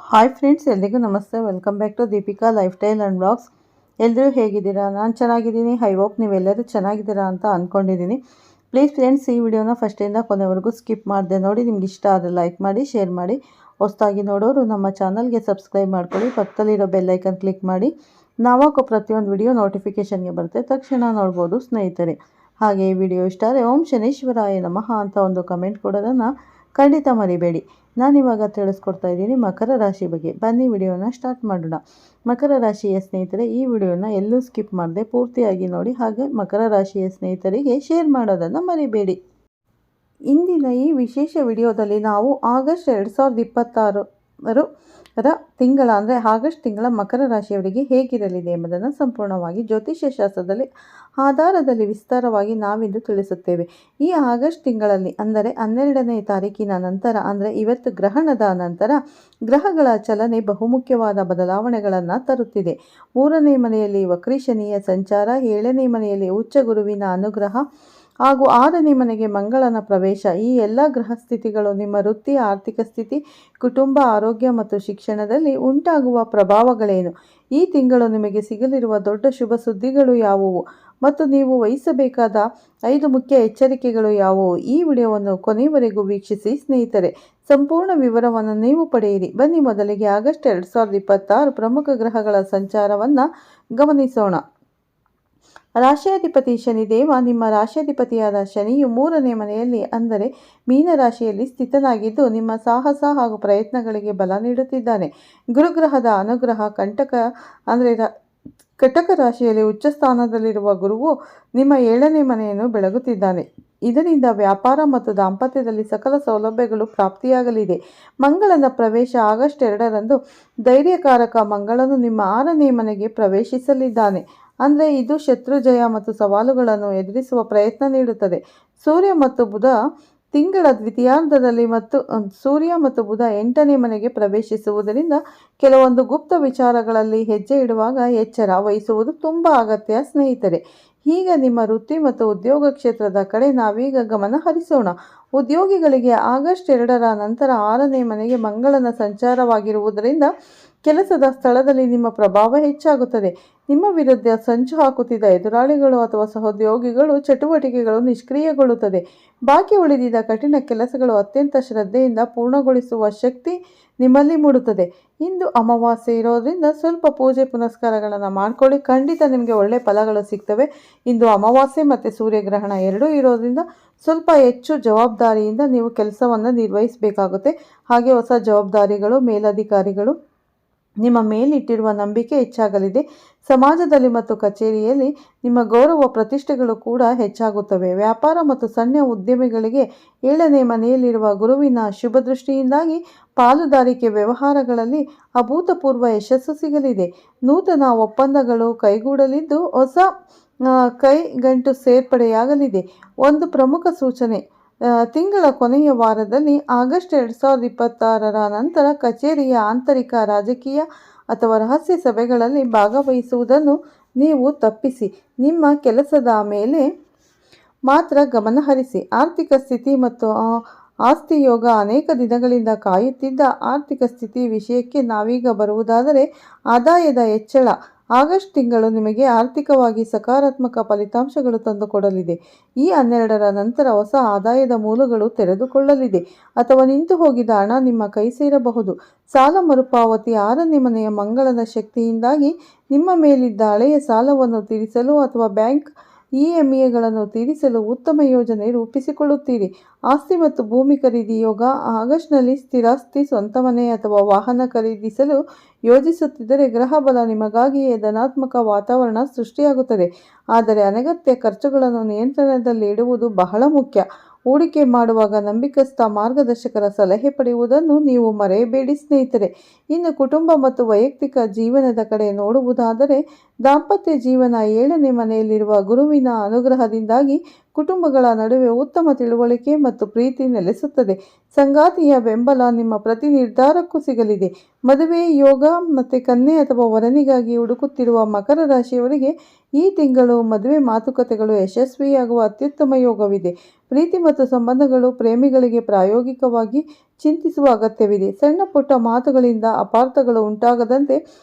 Hi friends, ಎಲ್ರಿಗೂ ನಮಸ್ತೆ. Welcome back to Deepika lifestyle and blogs. ಎಲ್ಲರೂ ಹೇಗಿದ್ದೀರಾ? ನಾನು ಚೆನ್ನಾಗಿದ್ದೀನಿ. ಐ ಹೋಪ್ ನೀವೆಲ್ಲರೂ ಚೆನ್ನಾಗಿದ್ದೀರಾ ಅಂತ ಅಂದ್ಕೊಂಡಿದ್ದೀನಿ. ಪ್ಲೀಸ್ ಫ್ರೆಂಡ್ಸ್, ಈ ವಿಡಿಯೋನ ಫಸ್ಟಿಂದ ಕೊನೆವರೆಗೂ ಸ್ಕಿಪ್ ಮಾಡಿದೆ ನೋಡಿ. ನಿಮ್ಗೆ ಇಷ್ಟ ಆದರೆ ಲೈಕ್ ಮಾಡಿ, ಶೇರ್ ಮಾಡಿ. ಹೊಸದಾಗಿ ನೋಡೋರು ನಮ್ಮ ಚಾನಲ್ಗೆ ಸಬ್ಸ್ಕ್ರೈಬ್ ಮಾಡ್ಕೊಳ್ಳಿ. ಪಕ್ಕದಲ್ಲಿರೋ ಬೆಲ್ಲೈಕನ್ ಕ್ಲಿಕ್ ಮಾಡಿ. ನಾವಾಗೋ ಪ್ರತಿಯೊಂದು ವಿಡಿಯೋ ನೋಟಿಫಿಕೇಷನ್ಗೆ ಬರುತ್ತೆ, ತಕ್ಷಣ ನೋಡ್ಬೋದು ಸ್ನೇಹಿತರೆ. ಹಾಗೆ ಈ ವಿಡಿಯೋ ಇಷ್ಟ ಆದರೆ ಓಂ ಶನೇಶ್ವರಾಯ ನಮಃ ಅಂತ ಒಂದು ಕಮೆಂಟ್ ಕೊಡೋದನ್ನು ಖಂಡಿತ ಮರಿಬೇಡಿ. ನಾನಿವಾಗ ತಿಳಿಸ್ಕೊಡ್ತಾ ಇದ್ದೀನಿ ಮಕರ ರಾಶಿ ಬಗ್ಗೆ. ಬನ್ನಿ ವಿಡಿಯೋನ ಸ್ಟಾರ್ಟ್ ಮಾಡೋಣ. ಮಕರ ರಾಶಿಯ ಸ್ನೇಹಿತರೆ, ಈ ವಿಡಿಯೋನ ಎಲ್ಲೂ ಸ್ಕಿಪ್ ಮಾಡದೆ ಪೂರ್ತಿಯಾಗಿ ನೋಡಿ. ಹಾಗೆ ಮಕರ ರಾಶಿಯ ಸ್ನೇಹಿತರಿಗೆ ಶೇರ್ ಮಾಡೋದನ್ನು ಮರಿಬೇಡಿ. ಇಂದಿನ ಈ ವಿಶೇಷ ವಿಡಿಯೋದಲ್ಲಿ ನಾವು ಆಗಸ್ಟ್ 2026 ತಿಂಗಳ ಅಂದರೆ ಆಗಸ್ಟ್ ತಿಂಗಳ ಮಕರ ರಾಶಿಯವರಿಗೆ ಹೇಗಿರಲಿದೆ ಎಂಬುದನ್ನು ಸಂಪೂರ್ಣವಾಗಿ ಜ್ಯೋತಿಷ್ಯ ಶಾಸ್ತ್ರದಲ್ಲಿ ಆಧಾರದಲ್ಲಿ ವಿಸ್ತಾರವಾಗಿ ನಾವಿಂದು ತಿಳಿಸುತ್ತೇವೆ. ಈ ಆಗಸ್ಟ್ ತಿಂಗಳಲ್ಲಿ ಅಂದರೆ 12ನೇ ತಾರೀಕಿನ ನಂತರ ಅಂದರೆ ಇವತ್ತು ಗ್ರಹಣದ ನಂತರ ಗ್ರಹಗಳ ಚಲನೆ ಬಹುಮುಖ್ಯವಾದ ಬದಲಾವಣೆಗಳನ್ನು ತರುತ್ತಿದೆ. 3ನೇ ಮನೆಯಲ್ಲಿ ವಕ್ರೀಶನಿಯ ಸಂಚಾರ, 7ನೇ ಮನೆಯಲ್ಲಿ ಉಚ್ಚ ಗುರುವಿನ ಅನುಗ್ರಹ ಹಾಗೂ 6ನೇ ಮನೆಗೆ ಮಂಗಳನ ಪ್ರವೇಶ, ಈ ಎಲ್ಲ ಗ್ರಹ ಸ್ಥಿತಿಗಳು ನಿಮ್ಮ ವೃತ್ತಿ, ಆರ್ಥಿಕ ಸ್ಥಿತಿ, ಕುಟುಂಬ, ಆರೋಗ್ಯ ಮತ್ತು ಶಿಕ್ಷಣದಲ್ಲಿ ಉಂಟಾಗುವ ಪ್ರಭಾವಗಳೇನು, ಈ ತಿಂಗಳು ನಿಮಗೆ ಸಿಗಲಿರುವ ದೊಡ್ಡ ಶುಭ ಸುದ್ದಿಗಳು ಯಾವುವು ಮತ್ತು ನೀವು ವಹಿಸಬೇಕಾದ 5 ಮುಖ್ಯ ಎಚ್ಚರಿಕೆಗಳು ಯಾವುವು, ಈ ವಿಡಿಯೋವನ್ನು ಕೊನೆಯವರೆಗೂ ವೀಕ್ಷಿಸಿ ಸ್ನೇಹಿತರೆ. ಸಂಪೂರ್ಣ ವಿವರವನ್ನು ನೀವು ಪಡೆಯಿರಿ. ಬನ್ನಿ ಮೊದಲಿಗೆ ಆಗಸ್ಟ್ 2026 ಪ್ರಮುಖ ಗ್ರಹಗಳ ಸಂಚಾರವನ್ನು ಗಮನಿಸೋಣ. ರಾಶಿಯಾಧಿಪತಿ ಶನಿದೇವ. ನಿಮ್ಮ ರಾಶಿಯಾಧಿಪತಿಯಾದ ಶನಿಯು 3ನೇ ಮನೆಯಲ್ಲಿ ಅಂದರೆ ಮೀನರಾಶಿಯಲ್ಲಿ ಸ್ಥಿತನಾಗಿದ್ದು ನಿಮ್ಮ ಸಾಹಸ ಹಾಗೂ ಪ್ರಯತ್ನಗಳಿಗೆ ಬಲ ನೀಡುತ್ತಿದ್ದಾನೆ. ಗುರುಗ್ರಹದ ಅನುಗ್ರಹ. ಕಟಕ ರಾಶಿಯಲ್ಲಿ ಉಚ್ಚ ಸ್ಥಾನದಲ್ಲಿರುವ ಗುರುವು ನಿಮ್ಮ 7ನೇ ಮನೆಯನ್ನು ಬೆಳಗುತ್ತಿದ್ದಾನೆ. ಇದರಿಂದ ವ್ಯಾಪಾರ ಮತ್ತು ದಾಂಪತ್ಯದಲ್ಲಿ ಸಕಲ ಸೌಲಭ್ಯಗಳು ಪ್ರಾಪ್ತಿಯಾಗಲಿದೆ. ಮಂಗಳನ ಪ್ರವೇಶ ಆಗಸ್ಟ್ 2ರಂದು ಧೈರ್ಯಕಾರಕ ಮಂಗಳನು ನಿಮ್ಮ 6ನೇ ಮನೆಗೆ ಪ್ರವೇಶಿಸಲಿದ್ದಾನೆ. ಅಂದರೆ ಇದು ಶತ್ರು ಜಯ ಮತ್ತು ಸವಾಲುಗಳನ್ನು ಎದುರಿಸುವ ಪ್ರಯತ್ನ ನೀಡುತ್ತದೆ. ಸೂರ್ಯ ಮತ್ತು ಬುಧ ತಿಂಗಳ ದ್ವಿತೀಯಾರ್ಧದಲ್ಲಿ ಸೂರ್ಯ ಮತ್ತು ಬುಧ 8ನೇ ಮನೆಗೆ ಪ್ರವೇಶಿಸುವುದರಿಂದ ಕೆಲವೊಂದು ಗುಪ್ತ ವಿಚಾರಗಳಲ್ಲಿ ಹೆಜ್ಜೆ ಇಡುವಾಗ ಎಚ್ಚರ ವಹಿಸುವುದು ತುಂಬ ಅಗತ್ಯ ಸ್ನೇಹಿತರೆ. ಈಗ ನಿಮ್ಮ ವೃತ್ತಿ ಮತ್ತು ಉದ್ಯೋಗ ಕ್ಷೇತ್ರದ ಕಡೆ ನಾವೀಗ ಗಮನ ಹರಿಸೋಣ. ಉದ್ಯೋಗಿಗಳಿಗೆ ಆಗಸ್ಟ್ 2ರ ನಂತರ 6ನೇ ಮನೆಗೆ ಮಂಗಳನ ಸಂಚಾರವಾಗಿರುವುದರಿಂದ ಕೆಲಸದ ಸ್ಥಳದಲ್ಲಿ ನಿಮ್ಮ ಪ್ರಭಾವ ಹೆಚ್ಚಾಗುತ್ತದೆ. ನಿಮ್ಮ ವಿರುದ್ಧ ಸಂಚು ಹಾಕುತ್ತಿದ್ದ ಎದುರಾಳಿಗಳು ಅಥವಾ ಸಹೋದ್ಯೋಗಿಗಳು ಚಟುವಟಿಕೆಗಳು ನಿಷ್ಕ್ರಿಯಗೊಳ್ಳುತ್ತದೆ. ಬಾಕಿ ಉಳಿದಿದ್ದ ಕಠಿಣ ಕೆಲಸಗಳು ಅತ್ಯಂತ ಶ್ರದ್ಧೆಯಿಂದ ಪೂರ್ಣಗೊಳಿಸುವ ಶಕ್ತಿ ನಿಮ್ಮಲ್ಲಿ ಮೂಡುತ್ತದೆ. ಇಂದು ಅಮಾವಾಸ್ಯೆ ಇರೋದ್ರಿಂದ ಸ್ವಲ್ಪ ಪೂಜೆ ಪುನಸ್ಕಾರಗಳನ್ನು ಮಾಡ್ಕೊಳ್ಳಿ, ಖಂಡಿತ ನಿಮಗೆ ಒಳ್ಳೆ ಫಲಗಳು ಸಿಗ್ತವೆ. ಇಂದು ಅಮಾವಾಸ್ಯೆ ಮತ್ತು ಸೂರ್ಯಗ್ರಹಣ ಎರಡೂ ಇರೋದ್ರಿಂದ ಸ್ವಲ್ಪ ಹೆಚ್ಚು ಜವಾಬ್ದಾರಿಯಿಂದ ನೀವು ಕೆಲಸವನ್ನು ನಿರ್ವಹಿಸಬೇಕಾಗುತ್ತೆ. ಹಾಗೆ ಹೊಸ ಜವಾಬ್ದಾರಿಗಳು, ಮೇಲಧಿಕಾರಿಗಳು ನಿಮ್ಮ ಮೇಲಿಟ್ಟಿರುವ ನಂಬಿಕೆ ಹೆಚ್ಚಾಗಲಿದೆ. ಸಮಾಜದಲ್ಲಿ ಮತ್ತು ಕಚೇರಿಯಲ್ಲಿ ನಿಮ್ಮ ಗೌರವ ಪ್ರತಿಷ್ಠೆಗಳು ಕೂಡ ಹೆಚ್ಚಾಗುತ್ತವೆ. ವ್ಯಾಪಾರ ಮತ್ತು ಸಣ್ಣ ಉದ್ಯಮಿಗಳಿಗೆ 7ನೇ ಮನೆಯಲ್ಲಿರುವ ಗುರುವಿನ ಶುಭ ದೃಷ್ಟಿಯಿಂದಾಗಿ ಪಾಲುದಾರಿಕೆ ವ್ಯವಹಾರಗಳಲ್ಲಿ ಅಭೂತಪೂರ್ವ ಯಶಸ್ಸು ಸಿಗಲಿದೆ. ನೂತನ ಒಪ್ಪಂದಗಳು ಕೈಗೂಡಲಿದ್ದು ಹೊಸ ಕೈಗಂಟು ಸೇರ್ಪಡೆಯಾಗಲಿದೆ. ಒಂದು ಪ್ರಮುಖ ಸೂಚನೆ: ತಿಂಗಳ ಕೊನೆಯ ವಾರದಲ್ಲಿ ಆಗಸ್ಟ್ 2026ರ ನಂತರ ಕಚೇರಿಯ ಆಂತರಿಕ, ರಾಜಕೀಯ ಅಥವಾ ರಹಸ್ಯ ಸಭೆಗಳಲ್ಲಿ ಭಾಗವಹಿಸುವುದನ್ನು ನೀವು ತಪ್ಪಿಸಿ ನಿಮ್ಮ ಕೆಲಸದ ಮೇಲೆ ಮಾತ್ರ ಗಮನ ಹರಿಸಿ. ಆರ್ಥಿಕ ಸ್ಥಿತಿ ಮತ್ತು ಆಸ್ತಿ ಯೋಗ. ಅನೇಕ ದಿನಗಳಿಂದ ಕಾಯುತ್ತಿದ್ದ ಆರ್ಥಿಕ ಸ್ಥಿತಿ ವಿಷಯಕ್ಕೆ ನಾವೀಗ ಬರುವುದಾದರೆ ಆದಾಯದ ಹೆಚ್ಚಳ. ಆಗಸ್ಟ್ ತಿಂಗಳು ನಿಮಗೆ ಆರ್ಥಿಕವಾಗಿ ಸಕಾರಾತ್ಮಕ ಫಲಿತಾಂಶಗಳು ತಂದುಕೊಡಲಿದೆ. ಈ 12ರ ನಂತರ ಹೊಸ ಆದಾಯದ ಮೂಲಗಳು ತೆರೆದುಕೊಳ್ಳಲಿದೆ ಅಥವಾ ನಿಂತು ಹೋಗಿದ್ದ ಹಣ ನಿಮ್ಮ ಕೈ ಸೇರಬಹುದು. ಸಾಲ ಮರುಪಾವತಿ. 6ನೇ ಮನೆಯ ಮಂಗಳನ ಶಕ್ತಿಯಿಂದಾಗಿ ನಿಮ್ಮ ಮೇಲಿದ್ದ ಹಳೆಯ ಸಾಲವನ್ನು ತೀರಿಸಲು ಅಥವಾ ಬ್ಯಾಂಕ್ ಇಎಂಐಗಳನ್ನು ತೀರಿಸಲು ಉತ್ತಮ ಯೋಜನೆ ರೂಪಿಸಿಕೊಳ್ಳುತ್ತೀರಿ. ಆಸ್ತಿ ಮತ್ತು ಭೂಮಿ ಖರೀದಿ ಯೋಗ. ಆಗಸ್ಟ್ನಲ್ಲಿ ಸ್ಥಿರಾಸ್ತಿ, ಸ್ವಂತ ಮನೆ ಅಥವಾ ವಾಹನ ಖರೀದಿಸಲು ಯೋಜಿಸುತ್ತಿದ್ದರೆ ಗ್ರಹ ಬಲ ನಿಮಗಾಗಿಯೇ ಧನಾತ್ಮಕ ವಾತಾವರಣ ಸೃಷ್ಟಿಯಾಗುತ್ತದೆ. ಆದರೆ ಅನಗತ್ಯ ಖರ್ಚುಗಳನ್ನು ನಿಯಂತ್ರಣದಲ್ಲಿ ಇಡುವುದು ಬಹಳ ಮುಖ್ಯ. ಹೂಡಿಕೆ ಮಾಡುವಾಗ ನಂಬಿಕಸ್ಥ ಮಾರ್ಗದರ್ಶಕರ ಸಲಹೆ ಪಡೆಯುವುದನ್ನು ನೀವು ಮರೆಯಬೇಡಿ ಸ್ನೇಹಿತರೆ. ಇನ್ನು ಕುಟುಂಬ ಮತ್ತು ವೈಯಕ್ತಿಕ ಜೀವನದ ಕಡೆ ನೋಡುವುದಾದರೆ ದಾಂಪತ್ಯ ಜೀವನ. 7ನೇ ಮನೆಯಲ್ಲಿರುವ ಗುರುವಿನ ಅನುಗ್ರಹದಿಂದಾಗಿ ಕುಟುಂಬಗಳ ನಡುವೆ ಉತ್ತಮ ತಿಳುವಳಿಕೆ ಮತ್ತು ಪ್ರೀತಿ ನೆಲೆಸುತ್ತದೆ. ಸಂಗಾತಿಯ ಬೆಂಬಲ ನಿಮ್ಮ ಪ್ರತಿ ನಿರ್ಧಾರಕ್ಕೂ ಸಿಗಲಿದೆ. ಮದುವೆ ಯೋಗ ಮತ್ತು ಕನ್ಯೆ ಅಥವಾ ವರನಿಗಾಗಿ ಹುಡುಕುತ್ತಿರುವ ಮಕರ ರಾಶಿಯವರಿಗೆ ಈ ತಿಂಗಳು ಮದುವೆ ಮಾತುಕತೆಗಳು ಯಶಸ್ವಿಯಾಗುವ ಅತ್ಯುತ್ತಮ ಯೋಗವಿದೆ. ಪ್ರೀತಿ ಮತ್ತು ಸಂಬಂಧಗಳು ಪ್ರೇಮಿಗಳಿಗೆ ಪ್ರಾಯೋಗಿಕವಾಗಿ ಚಿಂತಿಸುವ ಅಗತ್ಯವಿದೆ. ಸಣ್ಣ ಪುಟ್ಟ ಮಾತುಗಳಿಂದ ಅಪಾರ್ಥಗಳು ಉಂಟಾಗದಂತೆ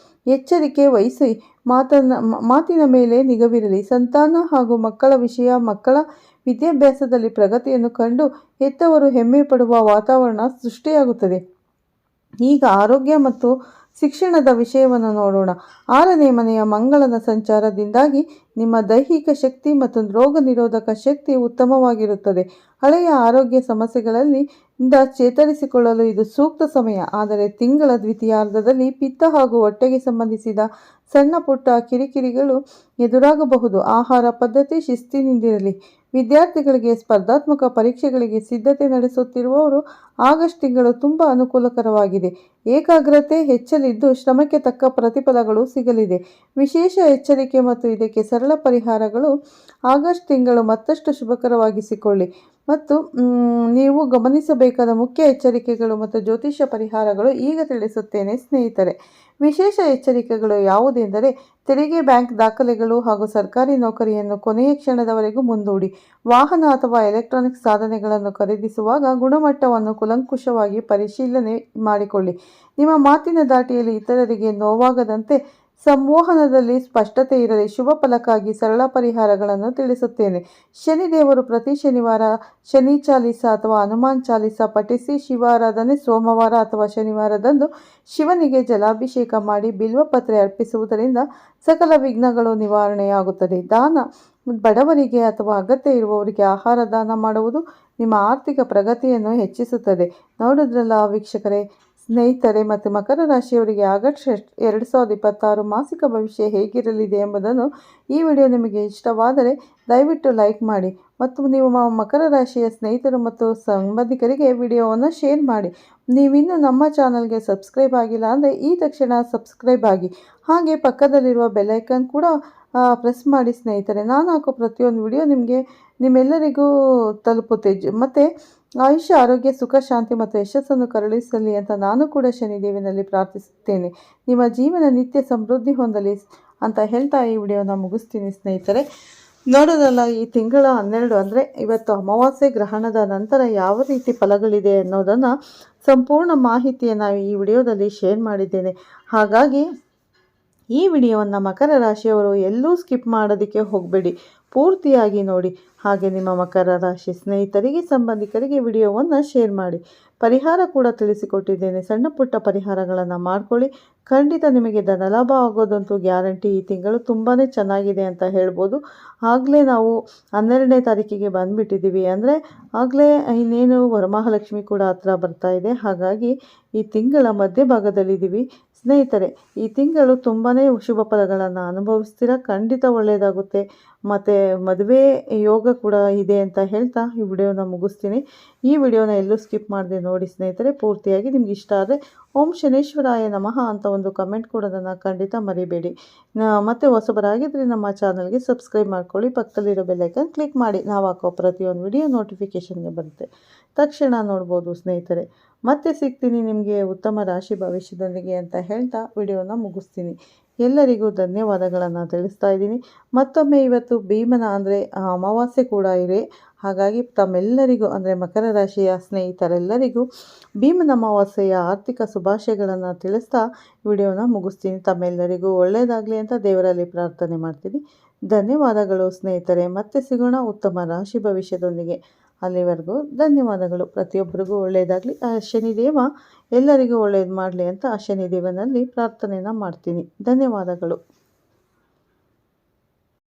ಎಚ್ಚರಿಕೆ ವಹಿಸಿ. ಮಾತಿನ ಮೇಲೆ ನಿಗವಿರಲಿ. ಸಂತಾನ ಹಾಗೂ ಮಕ್ಕಳ ವಿಷಯ. ಮಕ್ಕಳ ವಿದ್ಯಾಭ್ಯಾಸದಲ್ಲಿ ಪ್ರಗತಿಯನ್ನು ಕಂಡು ಹೆತ್ತವರು ಹೆಮ್ಮೆ ಪಡುವ ವಾತಾವರಣ ಸೃಷ್ಟಿಯಾಗುತ್ತದೆ. ಈಗ ಆರೋಗ್ಯ ಮತ್ತು ಶಿಕ್ಷಣದ ವಿಷಯವನ್ನು ನೋಡೋಣ. 6ನೇ ಮನೆಯ ಮಂಗಳನ ಸಂಚಾರದಿಂದಾಗಿ ನಿಮ್ಮ ದೈಹಿಕ ಶಕ್ತಿ ಮತ್ತು ರೋಗ ನಿರೋಧಕ ಶಕ್ತಿ ಉತ್ತಮವಾಗಿರುತ್ತದೆ. ಹಳೆಯ ಆರೋಗ್ಯ ಸಮಸ್ಯೆಗಳಲ್ಲಿ ಚೇತರಿಸಿಕೊಳ್ಳಲು ಇದು ಸೂಕ್ತ ಸಮಯ. ಆದರೆ ತಿಂಗಳ ದ್ವಿತೀಯಾರ್ಧದಲ್ಲಿ ಪಿತ್ತ ಹಾಗೂ ಹೊಟ್ಟೆಗೆ ಸಂಬಂಧಿಸಿದ ಸಣ್ಣ ಪುಟ್ಟ ಕಿರಿಕಿರಿಗಳು ಎದುರಾಗಬಹುದು. ಆಹಾರ ಪದ್ಧತಿ ಶಿಸ್ತಿನಿಂದಿರಲಿ. ವಿದ್ಯಾರ್ಥಿಗಳಿಗೆ ಸ್ಪರ್ಧಾತ್ಮಕ ಪರೀಕ್ಷೆಗಳಿಗೆ ಸಿದ್ಧತೆ ನಡೆಸುತ್ತಿರುವವರು ಆಗಸ್ಟ್ ತಿಂಗಳು ತುಂಬ ಅನುಕೂಲಕರವಾಗಿದೆ. ಏಕಾಗ್ರತೆ ಹೆಚ್ಚಲಿದ್ದು ಶ್ರಮಕ್ಕೆ ತಕ್ಕ ಪ್ರತಿಫಲಗಳು ಸಿಗಲಿದೆ. ವಿಶೇಷ ಎಚ್ಚರಿಕೆ ಮತ್ತು ಇದಕ್ಕೆ ಸರಳ ಪರಿಹಾರಗಳು. ಆಗಸ್ಟ್ ತಿಂಗಳು ಮತ್ತಷ್ಟು ಶುಭಕರವಾಗಿಸಿಕೊಳ್ಳಿ ಮತ್ತು ನೀವು ಗಮನಿಸಬೇಕಾದ ಮುಖ್ಯ ಎಚ್ಚರಿಕೆಗಳು ಮತ್ತು ಜ್ಯೋತಿಷ್ಯ ಪರಿಹಾರಗಳು ಈಗ ತಿಳಿಸುತ್ತೇನೆ ಸ್ನೇಹಿತರೆ. ವಿಶೇಷ ಎಚ್ಚರಿಕೆಗಳು ಯಾವುದೆಂದರೆ ತೆರಿಗೆ, ಬ್ಯಾಂಕ್ ದಾಖಲೆಗಳು ಹಾಗೂ ಸರ್ಕಾರಿ ನೌಕರಿಯನ್ನು ಕೊನೆಯ ಕ್ಷಣದವರೆಗೂ ಮುಂದೂಡಿ. ವಾಹನ ಅಥವಾ ಎಲೆಕ್ಟ್ರಾನಿಕ್ ಸಾಧನೆಗಳನ್ನು ಖರೀದಿಸುವಾಗ ಗುಣಮಟ್ಟವನ್ನು ಕೂಲಂಕುಷವಾಗಿ ಪರಿಶೀಲನೆ ಮಾಡಿಕೊಳ್ಳಿ. ನಿಮ್ಮ ಮಾತಿನ ದಾಟಿಯಲ್ಲಿ ಇತರರಿಗೆ ನೋವಾಗದಂತೆ ಸಂವಹನದಲ್ಲಿ ಸ್ಪಷ್ಟತೆ ಇರಲಿ. ಶುಭ ಫಲಕ್ಕಾಗಿ ಸರಳ ಪರಿಹಾರಗಳನ್ನು ತಿಳಿಸುತ್ತೇನೆ. ಶನಿದೇವರು ಪ್ರತಿ ಶನಿವಾರ ಶನಿ ಚಾಲಿಸ ಅಥವಾ ಹನುಮಾನ್ ಚಾಲಿಸ ಪಠಿಸಿ. ಶಿವಾರಾಧನೆ ಸೋಮವಾರ ಅಥವಾ ಶನಿವಾರದಂದು ಶಿವನಿಗೆ ಜಲಾಭಿಷೇಕ ಮಾಡಿ ಬಿಲ್ವಪತ್ರೆ ಅರ್ಪಿಸುವುದರಿಂದ ಸಕಲ ವಿಘ್ನಗಳು ನಿವಾರಣೆಯಾಗುತ್ತದೆ. ದಾನ. ಬಡವರಿಗೆ ಅಥವಾ ಅಗತ್ಯ ಇರುವವರಿಗೆ ಆಹಾರ ದಾನ ಮಾಡುವುದು ನಿಮ್ಮ ಆರ್ಥಿಕ ಪ್ರಗತಿಯನ್ನು ಹೆಚ್ಚಿಸುತ್ತದೆ. ನೋಡಿದ್ರಲ್ಲ ವೀಕ್ಷಕರೇ, ಸ್ನೇಹಿತರೆ ಮತ್ತು ಮಕರ ರಾಶಿಯವರಿಗೆ ಆಗಸ್ಟ್ 2026 ಮಾಸಿಕ ಭವಿಷ್ಯ ಹೇಗಿರಲಿದೆ ಎಂಬುದನ್ನು ಈ ವಿಡಿಯೋ ನಿಮಗೆ ಇಷ್ಟವಾದರೆ ದಯವಿಟ್ಟು ಲೈಕ್ ಮಾಡಿ ಮತ್ತು ನೀವು ಮಕರ ರಾಶಿಯ ಸ್ನೇಹಿತರು ಮತ್ತು ಸಂಬಂಧಿಕರಿಗೆ ವಿಡಿಯೋವನ್ನು ಶೇರ್ ಮಾಡಿ. ನೀವಿನ್ನೂ ನಮ್ಮ ಚಾನಲ್ಗೆ ಸಬ್ಸ್ಕ್ರೈಬ್ ಆಗಿಲ್ಲ ಅಂದರೆ ಈ ತಕ್ಷಣ ಸಬ್ಸ್ಕ್ರೈಬ್ ಆಗಿ. ಹಾಗೆ ಪಕ್ಕದಲ್ಲಿರುವ ಬೆಲ್ಲೈಕನ್ ಕೂಡ ಪ್ರೆಸ್ ಮಾಡಿ ಸ್ನೇಹಿತರೆ. ನಾನು ಹಾಕೋ ಪ್ರತಿಯೊಂದು ವಿಡಿಯೋ ನಿಮ್ಮೆಲ್ಲರಿಗೂ ತಲುಪುತ್ತೆ. ಮತ್ತು ಆಯುಷ್ಯ, ಆರೋಗ್ಯ, ಸುಖ, ಶಾಂತಿ ಮತ್ತು ಯಶಸ್ಸನ್ನು ಕರುಣಿಸಲಿ ಅಂತ ನಾನು ಕೂಡ ಶನಿದೇವನಲ್ಲಿ ಪ್ರಾರ್ಥಿಸುತ್ತೇನೆ. ನಿಮ್ಮ ಜೀವನ ನಿತ್ಯ ಸಮೃದ್ಧಿ ಹೊಂದಲಿ ಅಂತ ಹೇಳ್ತಾ ಈ ವಿಡಿಯೋನ ಮುಗಿಸ್ತೀನಿ ಸ್ನೇಹಿತರೆ. ನೋಡೋದಲ್ಲ, ಈ ತಿಂಗಳ 12 ಅಂದರೆ ಇವತ್ತು ಅಮಾವಾಸ್ಯೆ ಗ್ರಹಣದ ನಂತರ ಯಾವ ರೀತಿ ಫಲಗಳಿದೆ ಅನ್ನೋದನ್ನು ಸಂಪೂರ್ಣ ಮಾಹಿತಿಯನ್ನು ಈ ವಿಡಿಯೋದಲ್ಲಿ ಶೇರ್ ಮಾಡಿದ್ದೇನೆ. ಹಾಗಾಗಿ ಈ ವಿಡಿಯೋವನ್ನು ಮಕರ ರಾಶಿಯವರು ಎಲ್ಲೂ ಸ್ಕಿಪ್ ಮಾಡೋದಕ್ಕೆ ಹೋಗಬೇಡಿ, ಪೂರ್ತಿಯಾಗಿ ನೋಡಿ. ಹಾಗೆ ನಿಮ್ಮ ಮಕರ ರಾಶಿ ಸ್ನೇಹಿತರಿಗೆ, ಸಂಬಂಧಿಕರಿಗೆ ವಿಡಿಯೋವನ್ನು ಶೇರ್ ಮಾಡಿ. ಪರಿಹಾರ ಕೂಡ ತಿಳಿಸಿಕೊಟ್ಟಿದ್ದೇನೆ. ಸಣ್ಣ ಪುಟ್ಟ ಪರಿಹಾರಗಳನ್ನು ಮಾಡ್ಕೊಳ್ಳಿ. ಖಂಡಿತ ನಿಮಗೆ ಧನಲಾಭ ಆಗೋದಂತೂ ಗ್ಯಾರಂಟಿ. ಈ ತಿಂಗಳು ತುಂಬಾ ಚೆನ್ನಾಗಿದೆ ಅಂತ ಹೇಳ್ಬೋದು. ಆಗಲೇ ನಾವು 12ನೇ ತಾರೀಕಿಗೆ ಬಂದುಬಿಟ್ಟಿದ್ದೀವಿ. ಅಂದರೆ ಆಗಲೇ ಇನ್ನೇನು ವರಮಹಾಲಕ್ಷ್ಮಿ ಕೂಡ ಹತ್ರ ಬರ್ತಾ ಇದೆ. ಹಾಗಾಗಿ ಈ ತಿಂಗಳ ಮಧ್ಯಭಾಗದಲ್ಲಿದ್ದೀವಿ ಸ್ನೇಹಿತರೆ. ಈ ತಿಂಗಳು ತುಂಬಾ ಶುಭ ಫಲಗಳನ್ನು ಅನುಭವಿಸ್ತೀರ. ಖಂಡಿತ ಒಳ್ಳೆಯದಾಗುತ್ತೆ. ಮತ್ತು ಮದುವೆ ಯೋಗ ಕೂಡ ಇದೆ ಅಂತ ಹೇಳ್ತಾ ಈ ವಿಡಿಯೋನ ಮುಗಿಸ್ತೀನಿ. ಈ ವಿಡಿಯೋನ ಎಲ್ಲೂ ಸ್ಕಿಪ್ ಮಾಡದೆ ನೋಡಿ ಸ್ನೇಹಿತರೆ. ಪೂರ್ತಿಯಾಗಿ ನಿಮ್ಗೆ ಇಷ್ಟ ಆದರೆ ಓಂ ಶನೇಶ್ವರಾಯ ನಮಃ ಅಂತ ಒಂದು ಕಮೆಂಟ್ ಕೊಡೋದನ್ನು ಖಂಡಿತ ಮರಿಬೇಡಿ. ಮತ್ತು ಹೊಸಬರಾಗಿದ್ದರೆ ನಮ್ಮ ಚಾನಲ್ಗೆ ಸಬ್ಸ್ಕ್ರೈಬ್ ಮಾಡ್ಕೊಳ್ಳಿ. ಪಕ್ಕದಲ್ಲಿರೋ ಬೆಲ್ಲೈಕನ್ ಕ್ಲಿಕ್ ಮಾಡಿ. ನಾವು ಹಾಕೋ ಪ್ರತಿಯೊಂದು ವಿಡಿಯೋ ನೋಟಿಫಿಕೇಷನ್ಗೆ ಬರುತ್ತೆ, ತಕ್ಷಣ ನೋಡ್ಬೋದು ಸ್ನೇಹಿತರೆ. ಮತ್ತೆ ಸಿಗ್ತೀನಿ ನಿಮಗೆ ಉತ್ತಮ ರಾಶಿ ಭವಿಷ್ಯದೊಂದಿಗೆ ಅಂತ ಹೇಳ್ತಾ ವಿಡಿಯೋನ ಮುಗಿಸ್ತೀನಿ. ಎಲ್ಲರಿಗೂ ಧನ್ಯವಾದಗಳನ್ನು ತಿಳಿಸ್ತಾ ಇದ್ದೀನಿ. ಮತ್ತೊಮ್ಮೆ ಇವತ್ತು ಭೀಮನ ಅಂದರೆ ಅಮಾವಾಸ್ಯೆ ಕೂಡ ಇದೆ. ಹಾಗಾಗಿ ತಮ್ಮೆಲ್ಲರಿಗೂ ಅಂದರೆ ಮಕರ ರಾಶಿಯ ಸ್ನೇಹಿತರೆಲ್ಲರಿಗೂ ಭೀಮನ ಅಮಾವಾಸ್ಯೆಯ ಆರ್ಥಿಕ ಶುಭಾಶಯಗಳನ್ನು ತಿಳಿಸ್ತಾ ವಿಡಿಯೋನ ಮುಗಿಸ್ತೀನಿ. ತಮ್ಮೆಲ್ಲರಿಗೂ ಒಳ್ಳೆಯದಾಗಲಿ ಅಂತ ದೇವರಲ್ಲಿ ಪ್ರಾರ್ಥನೆ ಮಾಡ್ತೀನಿ. ಧನ್ಯವಾದಗಳು ಸ್ನೇಹಿತರೆ. ಮತ್ತೆ ಸಿಗೋಣ ಉತ್ತಮ ರಾಶಿ ಭವಿಷ್ಯದೊಂದಿಗೆ. ಅಲ್ಲಿವರೆಗೂ ಧನ್ಯವಾದಗಳು. ಪ್ರತಿಯೊಬ್ಬರಿಗೂ ಒಳ್ಳೆಯದಾಗಲಿ. ಆ ಶನಿದೇವ ಎಲ್ಲರಿಗೂ ಒಳ್ಳೆಯದು ಮಾಡಲಿ ಅಂತ ಆ ಶನಿದೇವನಲ್ಲಿ ಪ್ರಾರ್ಥನೆಯನ್ನು ಮಾಡ್ತೀನಿ. ಧನ್ಯವಾದಗಳು.